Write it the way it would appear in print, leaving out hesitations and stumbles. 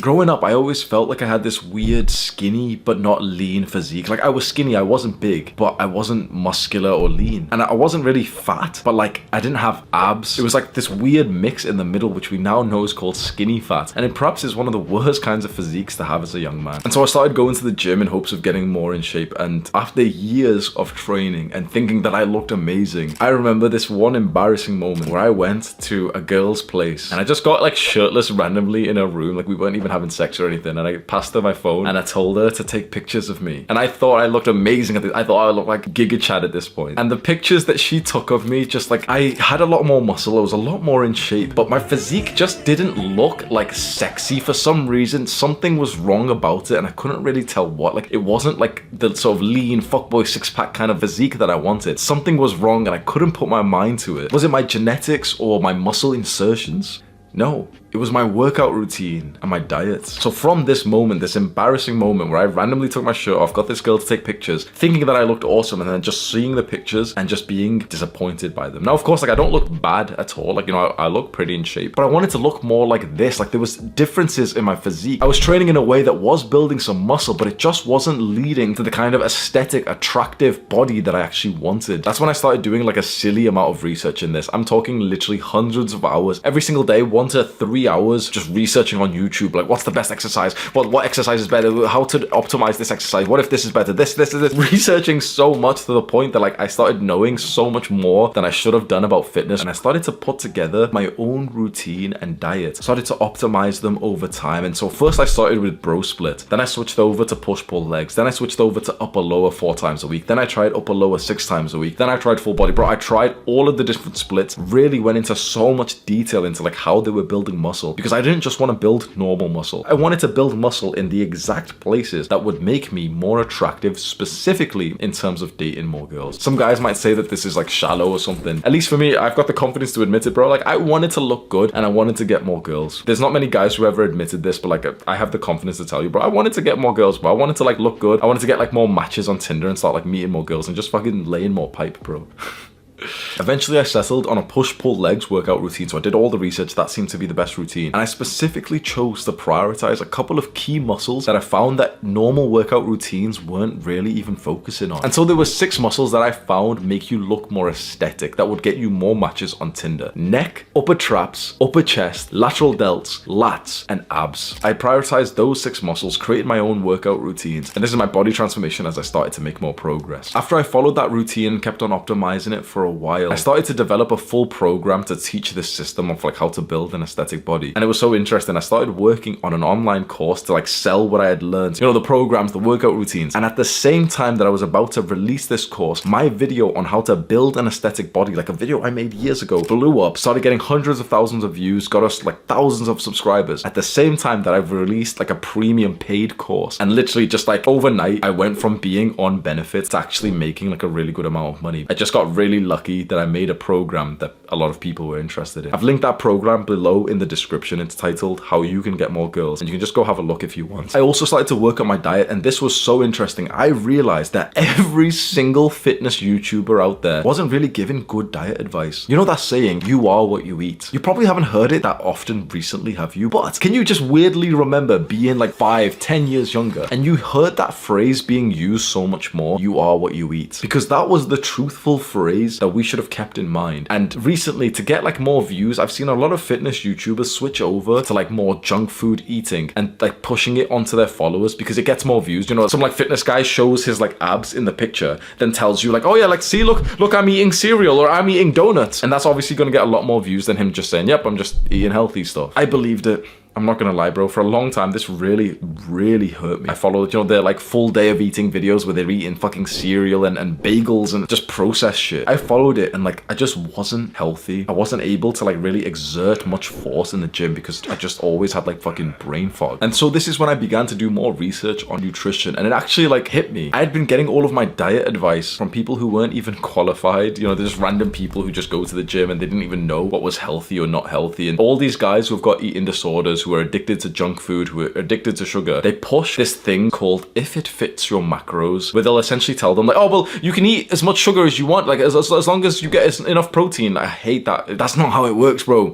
Growing up, I always felt like I had this weird skinny but not lean physique. Like I was skinny, I wasn't big, but I wasn't muscular or lean. And I wasn't really fat, but like I didn't have abs. It was like this weird mix in the middle, which we now know is called skinny fat. And it perhaps is one of the worst kinds of physiques to have as a young man. And so I started going to the gym in hopes of getting more in shape. And after years of training and thinking that I looked amazing, I remember this one embarrassing moment where I went to a girl's place and I just got like shirtless randomly in a room. Like we weren't even having sex or anything, and I passed her my phone and I told her to take pictures of me, and I thought I looked amazing at this. I thought I looked like Giga Chad at this point. And the pictures that she took of me, just like I had a lot more muscle, I was a lot more in shape, but my physique just didn't look like sexy for some reason. Something was wrong about it and I couldn't really tell what. Like it wasn't like the sort of lean fuckboy six-pack kind of physique that I wanted. Something was wrong and I couldn't put my mind to it. Was it my genetics or my muscle insertions? No, it was my workout routine and my diet. So from this moment, this embarrassing moment where I randomly took my shirt off, got this girl to take pictures, thinking that I looked awesome, and then just seeing the pictures and just being disappointed by them. Now, of course, like I don't look bad at all. Like, you know, I look pretty in shape, but I wanted to look more like this. Like there was differences in my physique. I was training in a way that was building some muscle, but it just wasn't leading to the kind of aesthetic, attractive body that I actually wanted. That's when I started doing like a silly amount of research in this. I'm talking literally hundreds of hours every single day, 1 to 3 hours just researching on YouTube, like what's the best exercise, what exercise is better, how to optimize this exercise, what if this is better, this, researching so much to the point that like I started knowing so much more than I should have done about fitness, and I started to put together my own routine and diet, started to optimize them over time. And so first I started with bro split, then I switched over to push pull legs, then I switched over to upper lower 4 times a week, then I tried upper lower 6 times a week, then I tried full body. Bro, I tried all of the different splits, really went into so much detail into like how they were building muscle, because I didn't just want to build normal muscle. I wanted to build muscle in the exact places that would make me more attractive, specifically in terms of dating more girls. Some guys might say that this is like shallow or something. At least for me, I've got the confidence to admit it, bro. Like I wanted to look good and I wanted to get more girls. There's not many guys who ever admitted this, but like I have the confidence to tell you, bro, I wanted to get more girls, bro. I wanted to like look good. I wanted to get like more matches on Tinder and start like meeting more girls and just fucking laying more pipe, bro. Eventually I settled on a push-pull legs workout routine, so I did all the research. That seemed to be the best routine, and I specifically chose to prioritize a couple of key muscles that I found that normal workout routines weren't really even focusing on. And so there were 6 muscles that I found make you look more aesthetic, that would get you more matches on Tinder: neck, upper traps, upper chest, lateral delts, lats, and abs. I prioritized those 6 muscles, created my own workout routines, and this is my body transformation as I started to make more progress. After I followed that routine and kept on optimizing it for a while, I started to develop a full program to teach this system of like how to build an aesthetic body. And it was so interesting. I started working on an online course to like sell what I had learned, you know, the programs, the workout routines. And at the same time that I was about to release this course, my video on how to build an aesthetic body, like a video I made years ago, blew up, started getting hundreds of thousands of views, got us like thousands of subscribers. At the same time that I've released like a premium paid course, and literally just like overnight, I went from being on benefits to actually making like a really good amount of money. I just got really lucky that I made a program that a lot of people were interested in. I've linked that program below in the description. It's titled How You Can Get More Girls, and you can just go have a look if you want. I also started to work on my diet, and this was so interesting. I realized that every single fitness YouTuber out there wasn't really giving good diet advice. You know that saying, you are what you eat? You probably haven't heard it that often recently, have you? But can you just weirdly remember being like 5-10 years younger and you heard that phrase being used so much more? You are what you eat. Because that was the truthful phrase that we should have kept in mind. And recently, to get like more views, I've seen a lot of fitness YouTubers switch over to like more junk food eating and like pushing it onto their followers because it gets more views. You know, some like fitness guy shows his like abs in the picture, then tells you like, oh yeah, like see, look, I'm eating cereal or I'm eating donuts. And that's obviously going to get a lot more views than him just saying, yep, I'm just eating healthy stuff. I believed it. I'm not gonna lie, bro. For a long time, this really hurt me. I followed, you know, their like full day of eating videos where they're eating fucking cereal and bagels and just processed shit. I followed it and like I just wasn't healthy. I wasn't able to like really exert much force in the gym because I just always had like fucking brain fog. And so this is when I began to do more research on nutrition, and it actually like hit me. I had been getting all of my diet advice from people who weren't even qualified. You know, there's just random people who just go to the gym and they didn't even know what was healthy or not healthy. And all these guys who've got eating disorders, who are addicted to junk food, who are addicted to sugar, they push this thing called if it fits your macros, where they'll essentially tell them like, oh, well, you can eat as much sugar as you want, like as long as you get enough protein. I hate that. That's not how it works, bro.